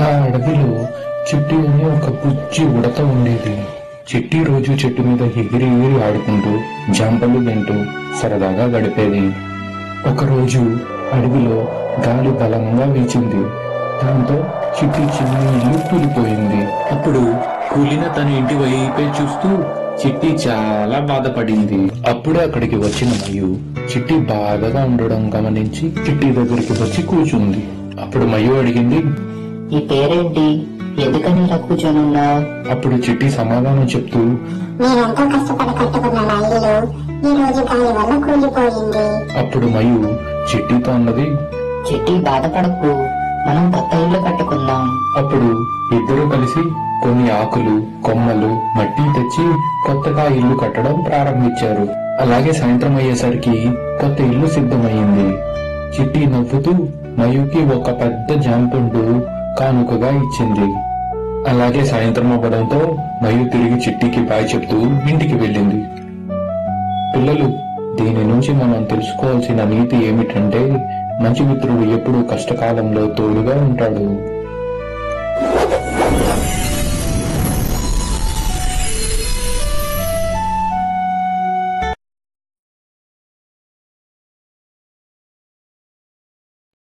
ఆ అడవిలో చిట్టి అనే ఒక బుజ్జి ఉడత ఉండేది. చిట్టి రోజు చెట్టు మీద ఎగిరి ఎగిరి ఆడుకుంటూ జాంపలు తింటూ సరదాగా గడిపేది. ఒకరోజు అడవిలో గాలి బలంగా వీచింది. దాంతో చిట్టి చిన్న ఇల్లు కూలిపోయింది. అప్పుడు కూలిన తన ఇంటి వైపే చూస్తూ చిట్టి చాలా బాధపడింది. అప్పుడే అక్కడికి వచ్చిన మయు చిట్టి బాధగా ఉండడం గమనించి చిట్టి దగ్గరికి వచ్చి కూర్చుంది. అప్పుడు మయు అడిగింది, నీ పేరేంటి? ఎందుకని ఇలా కూర్చొనున్నావు? అప్పుడు చిట్టి సమాధానం చెప్తూ, నేనెంతో కష్టపడి కట్టుకున్న నా ఇల్లు ఈ రోజు గాలి వల్ల కూలిపోయింది. అప్పుడు మయు చిట్టితో అన్నది, చిట్టి బాధపడకు, మనం కొత్త ఇల్లు కట్టుకుందాం. అప్పుడు ఇద్దరూ కలిసి కొన్ని ఆకులు కొమ్మలు మట్టి తెచ్చి కొత్తగా ఇల్లు కట్టడం ప్రారంభించారు. అలాగే సాయంత్రం అయ్యేసరికి కొత్త ఇల్లు సిద్ధమయ్యింది. చిట్టి నవ్వుతూ మయుకి ఒక పెద్ద జాంపండు కానుకగా ఇచ్చింది. అలాగే సాయంత్రం అవ్వడంతో మయు తిరిగి చిట్టికి బాయ్ చెప్తూ ఇంటికి వెళ్ళింది. పిల్లలు, దీని నుంచి మనం తెలుసుకోవాల్సిన నీతి ఏమిటంటే మంచి మిత్రుడు ఎప్పుడూ కష్టకాలంలో తోడుగా ఉంటాడు.